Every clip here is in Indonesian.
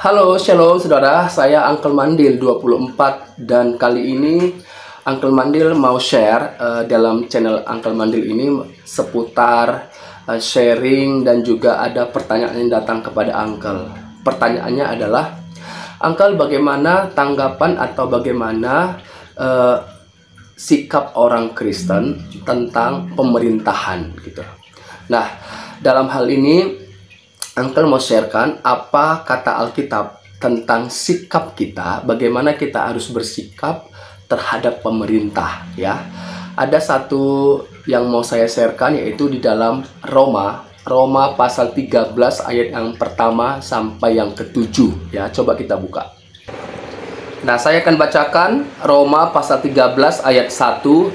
Halo, shalom saudara, saya Uncle Mandil 24 dan kali ini Uncle Mandil mau share dalam channel Uncle Mandil ini seputar sharing dan juga ada pertanyaan yang datang kepada Uncle. Pertanyaannya adalah, Uncle, bagaimana tanggapan atau bagaimana sikap orang Kristen tentang pemerintahan gitu. Nah, dalam hal ini Uncle mau sharekan apa kata Alkitab tentang sikap kita, bagaimana kita harus bersikap terhadap pemerintah ya. Ada satu yang mau saya sharekan, yaitu di dalam Roma pasal 13 ayat yang pertama sampai yang ke-7 ya. Coba kita buka. Nah, saya akan bacakan Roma pasal 13 ayat 1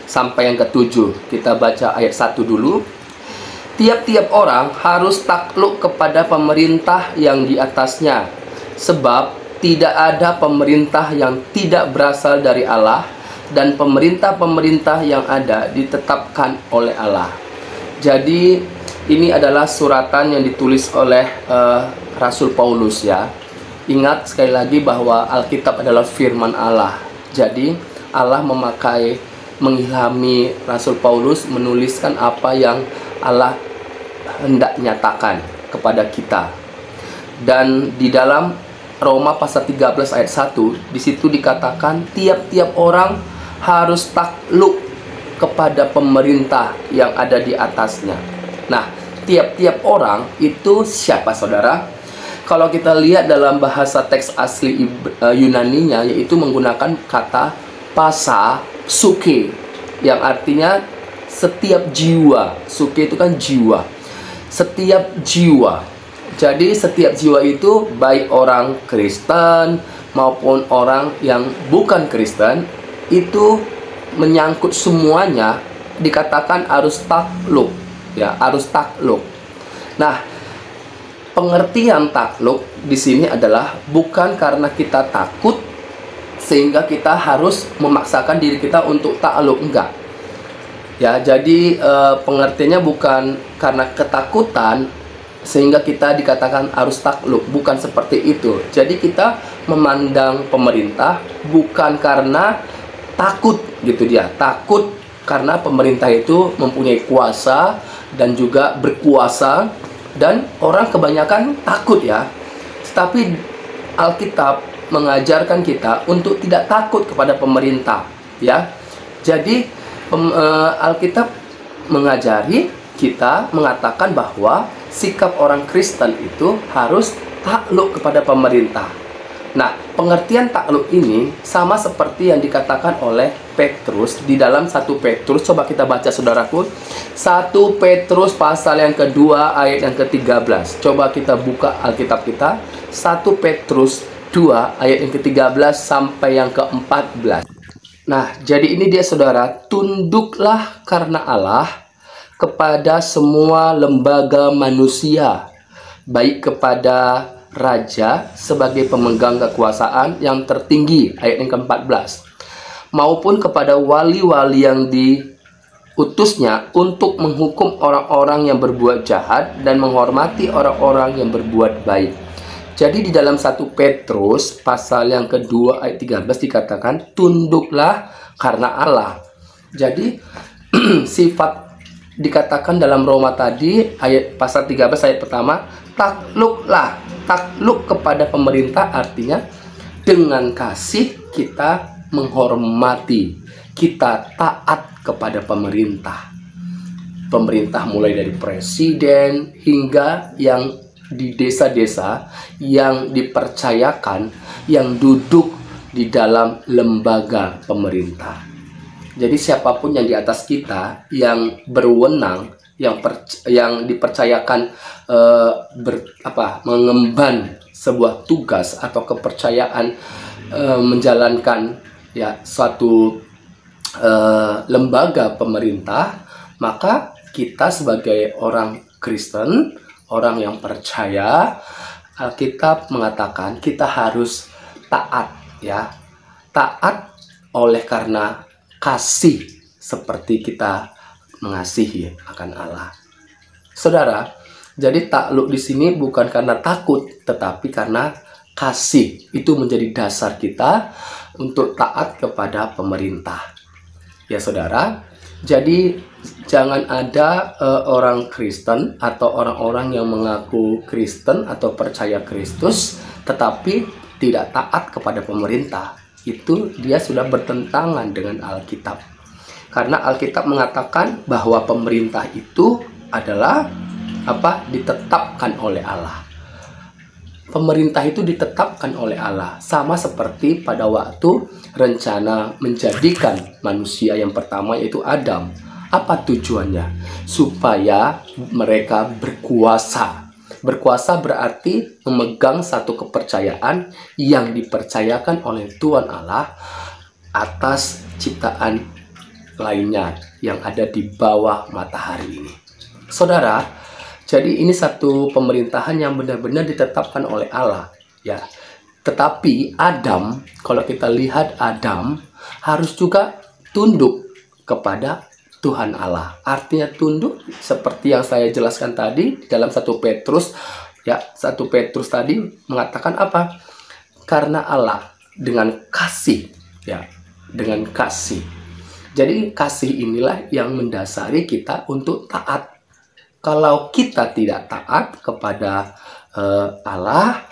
sampai yang ke-7. Kita baca ayat 1 dulu. Tiap-tiap orang harus takluk kepada pemerintah yang di atasnya, sebab tidak ada pemerintah yang tidak berasal dari Allah, dan pemerintah-pemerintah yang ada ditetapkan oleh Allah. Jadi ini adalah suratan yang ditulis oleh Rasul Paulus ya. Ingat sekali lagi bahwa Alkitab adalah firman Allah. Jadi Allah mengilhami Rasul Paulus menuliskan apa yang Allah hendak nyatakan kepada kita. Dan di dalam Roma pasal 13 ayat 1, di situ dikatakan tiap-tiap orang harus takluk kepada pemerintah yang ada di atasnya. Nah, tiap-tiap orang itu siapa, saudara? Kalau kita lihat dalam bahasa teks asli Yunaninya, yaitu menggunakan kata pasa suke, yang artinya setiap jiwa. Suke itu kan jiwa. Setiap jiwa. Jadi setiap jiwa itu baik orang Kristen maupun orang yang bukan Kristen, itu menyangkut semuanya, dikatakan harus takluk ya, harus takluk. Nah, pengertian takluk di sini adalah bukan karena kita takut sehingga kita harus memaksakan diri kita untuk takluk, enggak. Ya, jadi pengertiannya bukan karena ketakutan sehingga kita dikatakan harus takluk, bukan seperti itu. Jadi kita memandang pemerintah bukan karena takut gitu dia. Takut karena pemerintah itu mempunyai kuasa dan juga berkuasa, dan orang kebanyakan takut ya. Tetapi Alkitab mengajarkan kita untuk tidak takut kepada pemerintah ya. Jadi Alkitab mengajari kita, mengatakan bahwa sikap orang Kristen itu harus takluk kepada pemerintah. Nah, pengertian takluk ini sama seperti yang dikatakan oleh Petrus di dalam 1 Petrus. Coba kita baca, saudaraku. 1 Petrus pasal yang kedua ayat yang ke-13. Coba kita buka Alkitab kita. 1 Petrus 2 ayat yang ke-13 sampai yang ke-14. Nah, jadi ini dia, saudara. Tunduklah karena Allah kepada semua lembaga manusia, baik kepada raja sebagai pemegang kekuasaan yang tertinggi, ayat yang ke-14, maupun kepada wali-wali yang diutusnya untuk menghukum orang-orang yang berbuat jahat dan menghormati orang-orang yang berbuat baik. Jadi di dalam 1 Petrus pasal yang kedua ayat 13 dikatakan tunduklah karena Allah. Jadi sifat dikatakan dalam Roma tadi ayat pasal 13 ayat pertama, takluklah, takluk kepada pemerintah, artinya dengan kasih kita menghormati, kita taat kepada pemerintah. Pemerintah mulai dari presiden hingga yang di desa-desa yang dipercayakan, yang duduk di dalam lembaga pemerintah. Jadi siapapun yang di atas kita, yang berwenang, yang dipercayakan mengemban sebuah tugas atau kepercayaan menjalankan ya suatu lembaga pemerintah, maka kita sebagai orang Kristen, orang yang percaya, Alkitab mengatakan kita harus taat ya. Taat oleh karena kasih, seperti kita mengasihi akan Allah. Saudara, Jadi takluk di sini bukan karena takut, tetapi karena kasih. Itu menjadi dasar kita untuk taat kepada pemerintah. Ya saudara, jadi jangan ada orang Kristen atau orang-orang yang mengaku Kristen atau percaya Kristus, tetapi tidak taat kepada pemerintah. Itu dia sudah bertentangan dengan Alkitab. Karena Alkitab mengatakan bahwa pemerintah itu adalah ditetapkan oleh Allah. Pemerintah itu ditetapkan oleh Allah, sama seperti pada waktu rencana menjadikan manusia yang pertama, yaitu Adam. Apa tujuannya? Supaya mereka berkuasa. Berkuasa berarti memegang satu kepercayaan yang dipercayakan oleh Tuhan Allah atas ciptaan lainnya yang ada di bawah matahari ini. Saudara, jadi ini satu pemerintahan yang benar-benar ditetapkan oleh Allah, ya. Tetapi Adam, kalau kita lihat Adam harus juga tunduk kepada Tuhan Allah. Artinya tunduk seperti yang saya jelaskan tadi dalam 1 Petrus, ya. 1 Petrus tadi mengatakan apa? Karena Allah dengan kasih, ya, dengan kasih. Jadi kasih inilah yang mendasari kita untuk taat. Kalau kita tidak taat kepada Allah,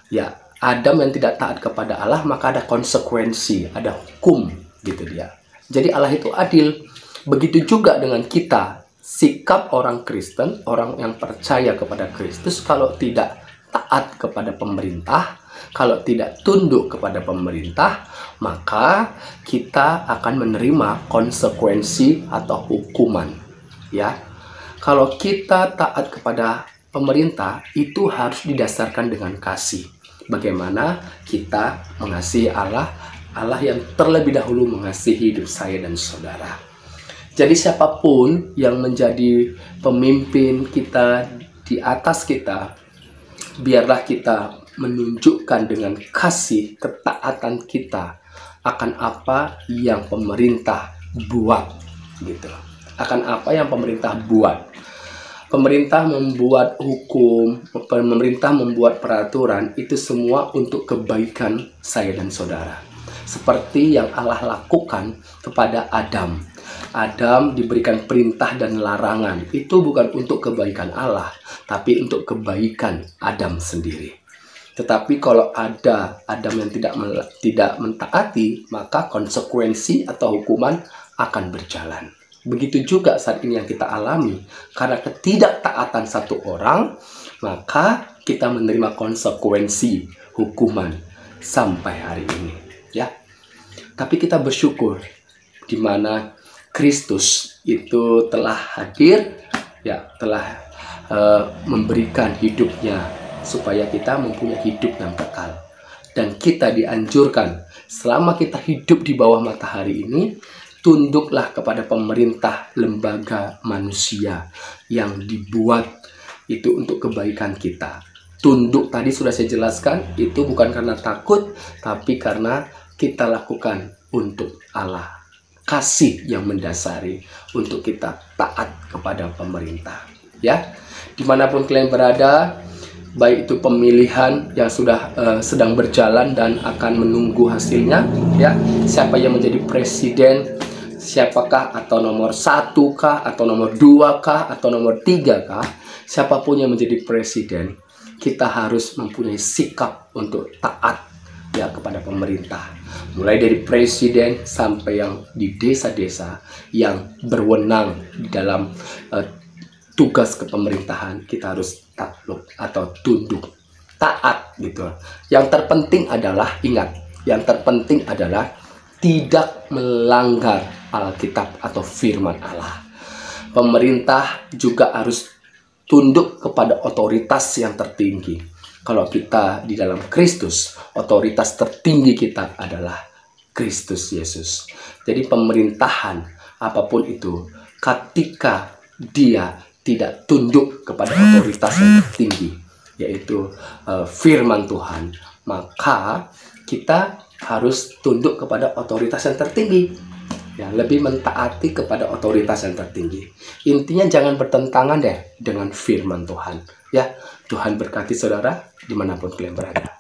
ya, Adam yang tidak taat kepada Allah, maka ada konsekuensi, ada hukum gitu dia. Jadi Allah itu adil. Begitu juga dengan kita, sikap orang Kristen, orang yang percaya kepada Kristus, kalau tidak taat kepada pemerintah, kalau tidak tunduk kepada pemerintah, maka kita akan menerima konsekuensi atau hukuman, ya. Kalau kita taat kepada pemerintah, itu harus didasarkan dengan kasih. Bagaimana kita mengasihi Allah, Allah yang terlebih dahulu mengasihi hidup saya dan saudara. Jadi siapapun yang menjadi pemimpin kita di atas kita, biarlah kita menunjukkan dengan kasih ketaatan kita akan apa yang pemerintah buat, gitu. Akan apa yang pemerintah buat. Pemerintah membuat hukum, pemerintah membuat peraturan, itu semua untuk kebaikan saya dan saudara. Seperti yang Allah lakukan kepada Adam. Adam diberikan perintah dan larangan. Itu bukan untuk kebaikan Allah, tapi untuk kebaikan Adam sendiri. Tetapi kalau ada Adam yang tidak mentaati, maka konsekuensi atau hukuman akan berjalan. Begitu juga saat ini yang kita alami. Karena ketidaktaatan satu orang, maka kita menerima konsekuensi hukuman sampai hari ini, ya. Tapi kita bersyukur di mana Kristus itu telah hadir, ya, telah memberikan hidupnya supaya kita mempunyai hidup yang kekal. Dan kita dianjurkan selama kita hidup di bawah matahari ini, tunduklah kepada pemerintah lembaga manusia yang dibuat itu untuk kebaikan kita. Tunduk tadi sudah saya jelaskan, itu bukan karena takut, tapi karena kita lakukan untuk Allah. Kasih yang mendasari untuk kita taat kepada pemerintah, ya. Dimanapun kalian berada, baik itu pemilihan yang sudah sedang berjalan dan akan menunggu hasilnya, ya. Siapa yang menjadi presiden, siapakah, atau nomor 1 kah, atau nomor 2 kah, atau nomor 3 kah, siapapun yang menjadi presiden, kita harus mempunyai sikap untuk taat, ya, kepada pemerintah. Mulai dari presiden sampai yang di desa-desa yang berwenang di dalam tugas kepemerintahan, kita harus takluk atau tunduk, taat, gitu. Yang terpenting adalah, ingat, yang terpenting adalah tidak melanggar Alkitab atau firman Allah. Pemerintah juga harus tunduk kepada otoritas yang tertinggi. Kalau kita di dalam Kristus, otoritas tertinggi kita adalah Kristus Yesus. Jadi pemerintahan apapun itu, ketika dia tidak tunduk kepada otoritas yang tertinggi, yaitu firman Tuhan, maka kita harus tunduk kepada otoritas yang tertinggi. Ya, lebih mentaati kepada otoritas yang tertinggi. Intinya jangan bertentangan deh dengan firman Tuhan. Ya, Tuhan berkati saudara dimanapun kalian berada.